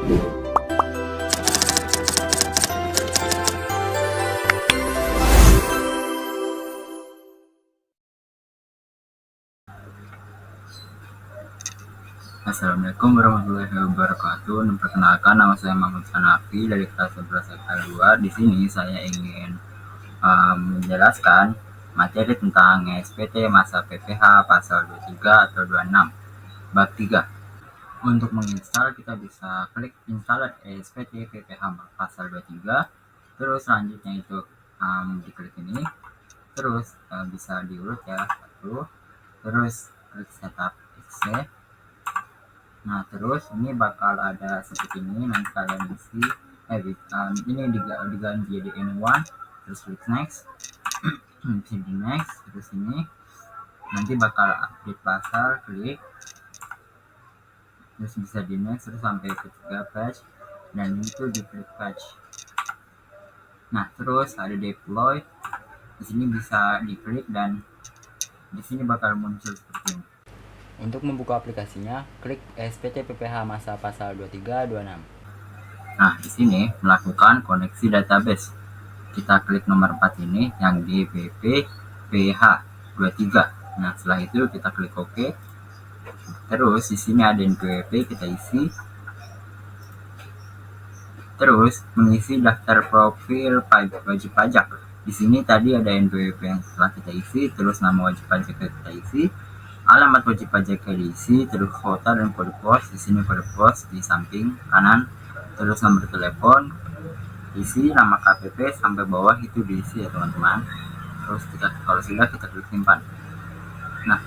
Assalamualaikum warahmatullahi wabarakatuh. Perkenalkan, nama saya Muhammad Hanafi dari kelas 11 2. Di sini saya ingin menjelaskan materi tentang SPT masa PPH pasal 23 atau 26 bab 3. Untuk menginstal kita bisa klik install SPT PPH pasal 23. Terus selanjutnya itu diklik ini. Terus bisa diurut ya, satu. Terus klik setup exe. Nah, terus ini bakal ada seperti ini, nanti kalian isi ini diganti jadi N1, terus klik next. Di next, terus ini nanti bakal update pasal, klik, terus bisa di next terus sampai ke 3 page, dan itu di klik page. Nah, terus ada deploy, di sini bisa diklik dan di sini bakal muncul seperti ini. Untuk membuka aplikasinya, klik SPT PPH masa pasal 23-26. Nah, di sini melakukan koneksi database. Kita klik nomor 4 ini yang di PPH 23. Nah, setelah itu kita klik OK. Terus di sini ada NPWP, kita isi. Terus mengisi daftar profil wajib pajak. Di sini tadi ada NPWP yang telah kita isi, terus nama wajib pajak kita isi. Alamat wajib pajak diisi, terus kota dan kode pos. Di sini kode pos di samping kanan, terus nomor telepon, isi nama KTP sampai bawah itu diisi ya teman-teman. Terus kalau sudah kita klik simpan. Nah,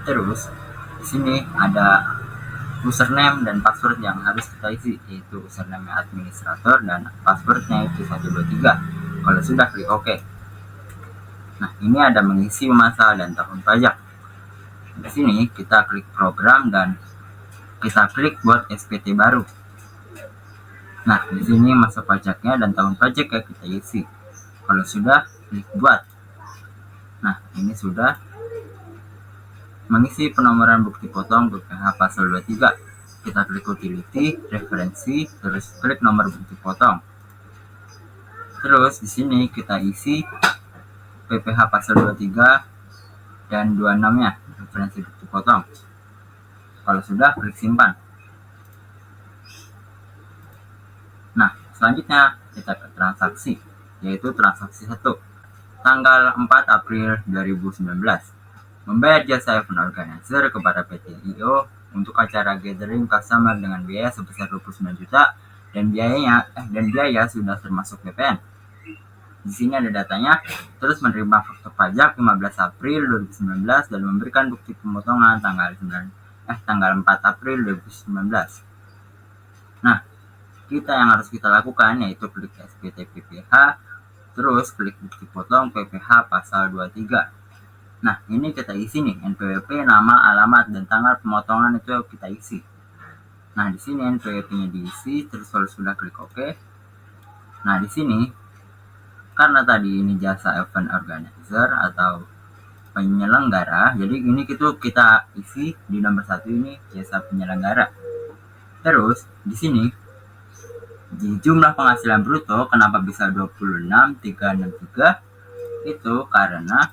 terus di sini ada username dan password yang harus kita isi, yaitu username administrator dan passwordnya itu 123. Kalau sudah klik OK. Nah, ini ada mengisi masa dan tahun pajak. Di sini kita klik program dan kita klik buat SPT baru. Nah, di sini masa pajaknya dan tahun pajak ya kita isi. Kalau sudah, klik buat. Nah, ini sudah mengisi penomoran bukti potong PPH pasal 23. Kita klik utility, referensi, terus klik nomor bukti potong. Terus di sini kita isi PPH pasal 23 dan 26-nya, referensi bukti potong. Kalau sudah, klik simpan. Nah, selanjutnya kita ke transaksi, yaitu transaksi 1. Tanggal 4 April 2019. Membayar jasa event organizer kepada PT IO untuk acara gathering customer dengan biaya sebesar 29 juta dan biaya sudah termasuk BPN. Di sini ada datanya, terus menerima faktur pajak 15 April 2019 dan memberikan bukti pemotongan tanggal 4 April 2019. Nah, yang harus kita lakukan yaitu klik SPT PPH, terus klik bukti potong PPH pasal 23. Nah, ini kita isi nih, NPWP, nama, alamat, dan tanggal pemotongan itu kita isi. Nah, di sini NPWP-nya diisi, terus kalau sudah klik OK. Nah, di sini karena tadi ini jasa event organizer atau penyelenggara, jadi ini kita isi di nomor 1 ini jasa penyelenggara. Terus di sini di jumlah penghasilan bruto kenapa bisa 26.363? Itu karena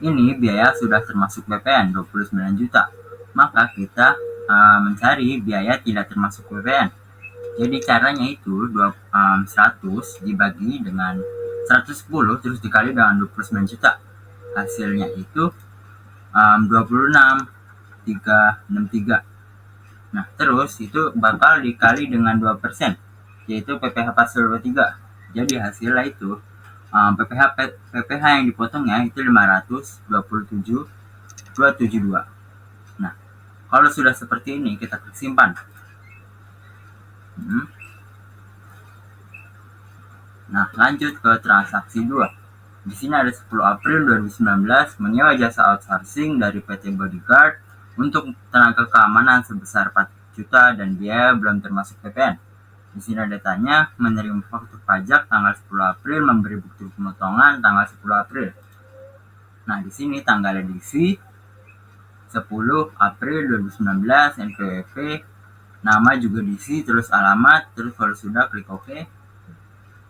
ini biaya sudah termasuk BPN 29 juta. Maka kita mencari biaya tidak termasuk BPN. Jadi caranya itu 100 dibagi dengan 110 terus dikali dengan 29 juta. Hasilnya itu 26.363. Nah, terus itu bakal dikali dengan 2%, yaitu PPH pasal 23. Jadi hasilnya itu PPH yang dipotongnya itu 527.272. Nah, kalau sudah seperti ini kita klik simpan. Nah, lanjut ke transaksi 2. Di sini ada 10 April 2019 menyewa jasa outsourcing dari PT Bodyguard untuk tenaga keamanan sebesar 4 juta dan biaya belum termasuk PPN. Di sini ada tanya menerima faktur pajak tanggal 10 April, memberi bukti pemotongan tanggal 10 April. Nah, di sini tanggalnya diisi 10 April 2019, NPWP, Nama juga diisi, terus alamat, terus kalau sudah klik OK.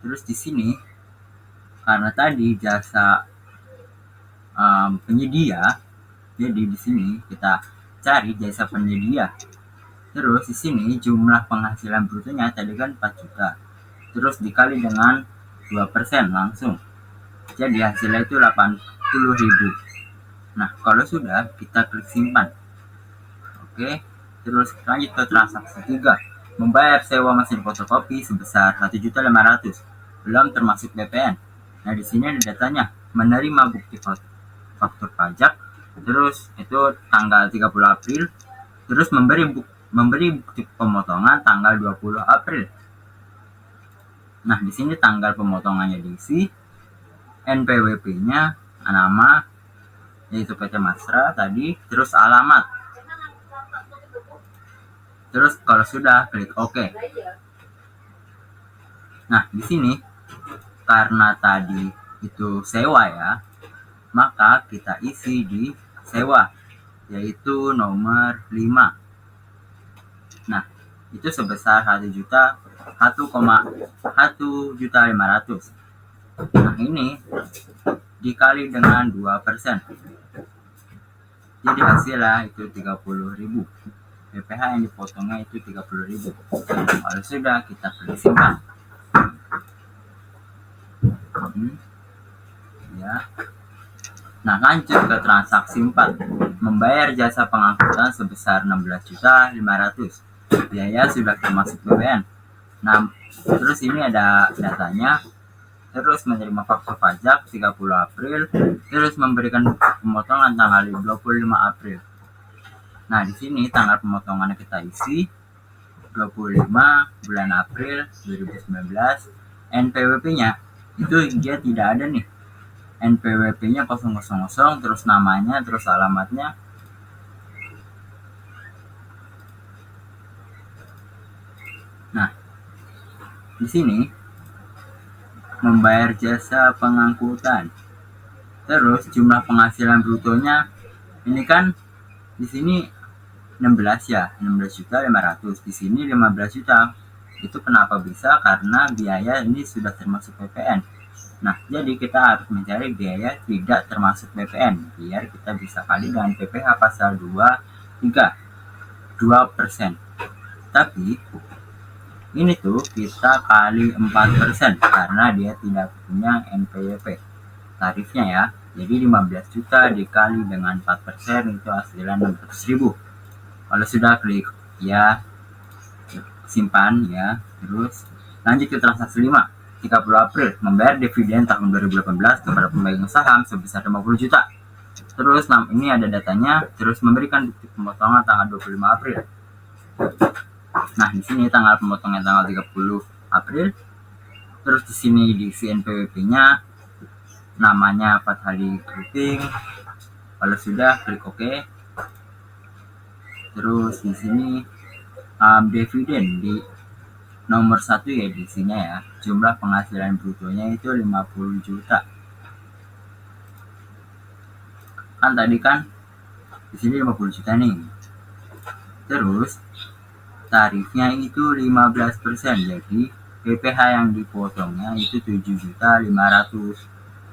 Terus di sini karena tadi jasa penyedia, jadi di sini kita cari jasa penyedia. Terus di sini jumlah penghasilan brutonya tadi kan 4 juta. Terus dikali dengan 2% langsung. Jadi hasilnya itu 80.000. Nah, kalau sudah kita klik simpan. Oke. Terus lanjut ke transaksi 3. Membayar sewa mesin fotokopi sebesar 1.500.000 belum termasuk BPN. Nah, di sini ada datanya. Menerima bukti faktur pajak, terus itu tanggal 30 April, terus memberi bukti pemotongan tanggal 20 April. Nah, di sini tanggal pemotongannya diisi, NPWP-nya, nama, yaitu PT Masra tadi, terus alamat. Terus kalau sudah klik OK. Nah, di sini karena tadi itu sewa ya, maka kita isi di sewa, yaitu nomor 5. Nah, itu sebesar 1.500.000. Nah, ini dikali dengan 2%. Jadi hasilnya itu 30.000. BPH yang dipotongnya itu 30.000. Kalau sudah kita klik simpan. Ya. Nah, lanjut ke transaksi 4. Membayar jasa pengangkutan sebesar 16.500.000. Biaya sudah termasuk BPN. Nah, terus ini ada datanya. Terus menerima faktur pajak 30 April. Terus memberikan pemotongan tanggal 25 April. Nah, di sini tanggal pemotongannya kita isi 25 bulan April 2019. NPWP-nya itu dia tidak ada nih. NPWP-nya 000, terus namanya, terus alamatnya. Nah, di sini membayar jasa pengangkutan. Terus jumlah penghasilan brutonya ini kan di sini 16 ya, 16.500.000. Di sini 15 juta. Itu kenapa bisa? Karena biaya ini sudah termasuk BPN. Nah, jadi kita harus mencari biaya tidak termasuk BPN biar kita bisa kali dengan PPh pasal 23 2%. Tapi ini tuh kita kali 4% karena dia tidak punya NPWP tarifnya ya. Jadi 15 juta dikali dengan 4% itu hasilnya 600.000. Kalau sudah klik ya simpan ya. Terus lanjut ke transaksi 5. 30 April membayar dividen tahun 2018 kepada pemegang saham sebesar 50 juta. Terus ini ada datanya, terus memberikan bukti pemotongan tanggal 25 April. Nah, di sini tanggal pemotongan tanggal 30 April. Terus di sini diisi NPWP-nya, namanya Fathali Grouping. Kalau sudah klik OK. Terus di sini dividen di nomor 1 ya di sini ya. Jumlah penghasilan brutonya itu 50 juta. Kan tadi kan di sini 50 juta nih. Terus tarifnya itu 15%. Jadi PPh yang dipotongnya itu 7.500.000.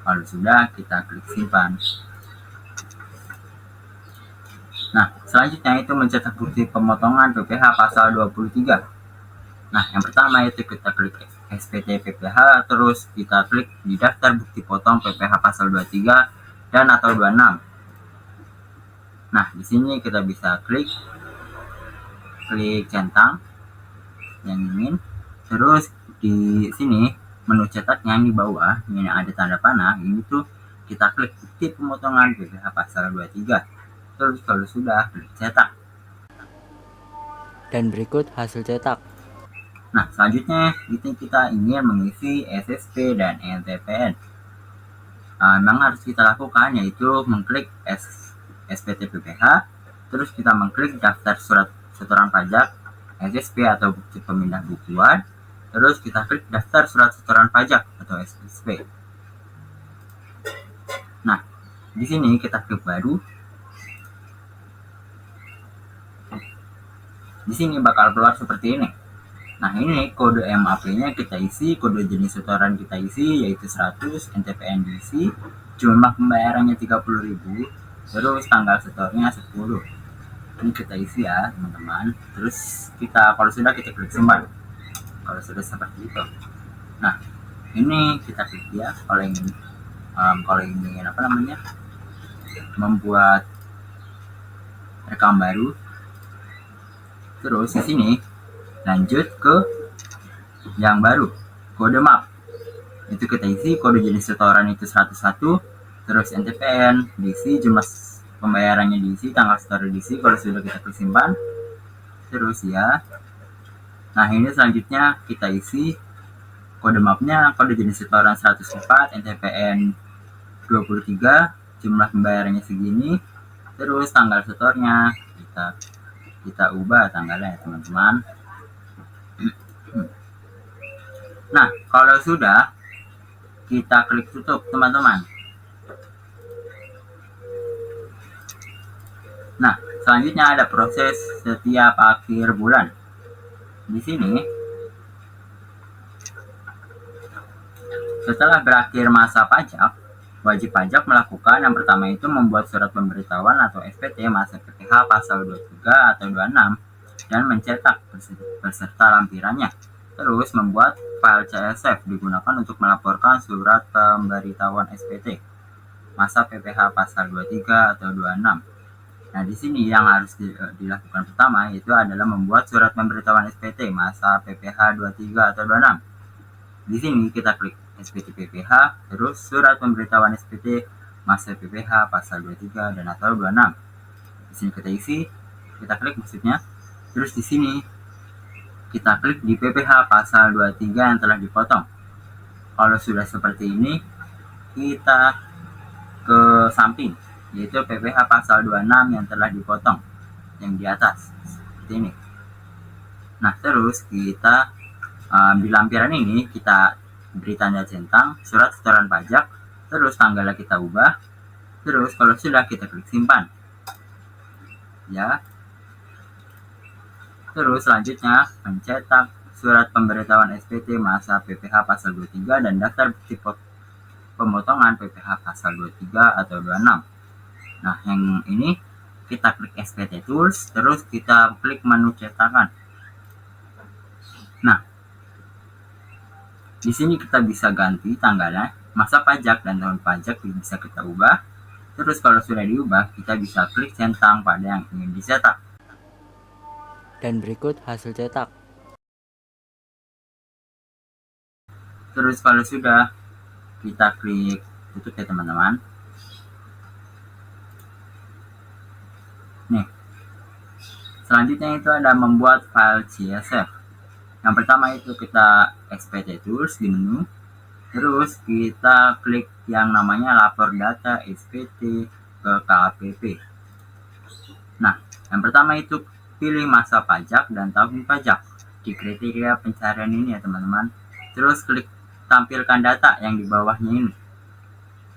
Kalau sudah kita klik simpan. Nah, selanjutnya itu mencetak bukti pemotongan PPh pasal 23. Nah, yang pertama itu kita klik SPT PPh, terus kita klik di daftar bukti potong PPh pasal 23 dan atau 26. Nah, di sini kita bisa klik centang yang ingin. Terus di sini menu cetak yang di bawah ini ada tanda panah, ini tuh kita klik bukti pemotongan PPh pasal 23. Terus kalau sudah klik cetak. Dan berikut hasil cetak. Nah, selanjutnya kita ingin mengisi SSP dan NTPN. Yang harus kita lakukan yaitu mengklik SPT PPh, terus kita mengklik daftar surat setoran pajak, SSP atau bukti pemindah bukuan, terus kita klik daftar surat setoran pajak atau SSP. Nah, di sini kita klik baru. Di sini bakal keluar seperti ini. Nah, ini kode MAP-nya kita isi, kode jenis setoran kita isi yaitu 100, NTPN diisi, jumlah pembayarannya 30.000, terus tanggal setornya 10. Ini kita isi ya, teman-teman. Terus kalau sudah kita klik simpan. Kalau sudah seperti itu. Nah, ini kita klik ya kalau ingin membuat rekam baru. Terus di sini lanjut ke yang baru, kode map. Itu kita isi kode jenis setoran itu 101, terus NTPN diisi, jumlah pembayarannya diisi, tanggal setor diisi. Kalau sudah kita klik simpan. Terus ya. Nah, ini selanjutnya kita isi kode mapnya, kode jenis setoran 104, NTPN 23, jumlah pembayarannya segini, terus tanggal setornya kita ubah tanggalnya, teman-teman. Nah, kalau sudah kita klik tutup, teman-teman. Nah, selanjutnya ada proses setiap akhir bulan. Di sini, setelah berakhir masa pajak, wajib pajak melakukan yang pertama itu membuat surat pemberitahuan atau SPT masa PPh pasal 23 atau 26 dan mencetak beserta lampirannya. Terus membuat file CSV digunakan untuk melaporkan surat pemberitahuan SPT masa PPh pasal 23 atau 26. Nah, di sini yang harus dilakukan pertama itu adalah membuat surat pemberitahuan SPT masa PPh 23 atau 26. Di sini kita klik SPT PPh, terus surat pemberitahuan SPT masa PPh pasal 23 dan atau 26. Di sini kita isi, kita klik maksudnya. Terus di sini kita klik di PPh pasal 23 yang telah dipotong. Kalau sudah seperti ini, kita ke samping, yaitu PPh pasal 26 yang telah dipotong, yang di atas, seperti ini. Nah, terus kita di lampiran ini kita beri tanda centang surat setoran pajak, terus tanggalnya kita ubah, terus kalau sudah kita klik simpan ya. Terus selanjutnya mencetak surat pemberitahuan SPT masa PPh pasal 23 dan daftar bukti pemotongan PPh pasal 23 atau 26. Nah, yang ini kita klik SPT Tools, terus kita klik menu cetakan. Nah, di sini kita bisa ganti tanggalnya, masa pajak dan tahun pajak bisa kita ubah. Terus kalau sudah diubah, kita bisa klik centang pada yang ingin dicetak. Dan berikut hasil cetak. Terus kalau sudah, kita klik tutup ya, teman-teman. Nih, selanjutnya itu ada membuat file CSV. Yang pertama itu kita SPT Tools di menu, terus kita klik yang namanya lapor data SPT ke KPP. Nah, yang pertama itu pilih masa pajak dan tahun pajak di kriteria pencarian ini ya, teman-teman. Terus klik tampilkan data yang di bawahnya ini.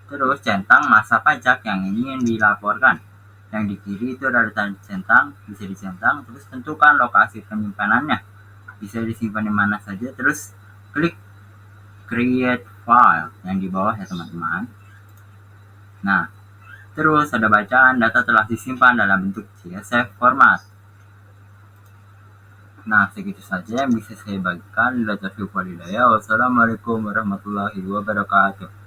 Terus centang masa pajak yang ingin dilaporkan. Yang di kiri itu ada tanda centang, bisa dicentang. Terus tentukan lokasi penyimpanannya, bisa disimpan di mana saja. Terus klik create file yang di bawah ya, teman-teman. Nah, terus ada bacaan data telah disimpan dalam bentuk CSV format. Nah, segitu saja yang bisa saya bagikan. Wassalamualaikum warahmatullahi wabarakatuh.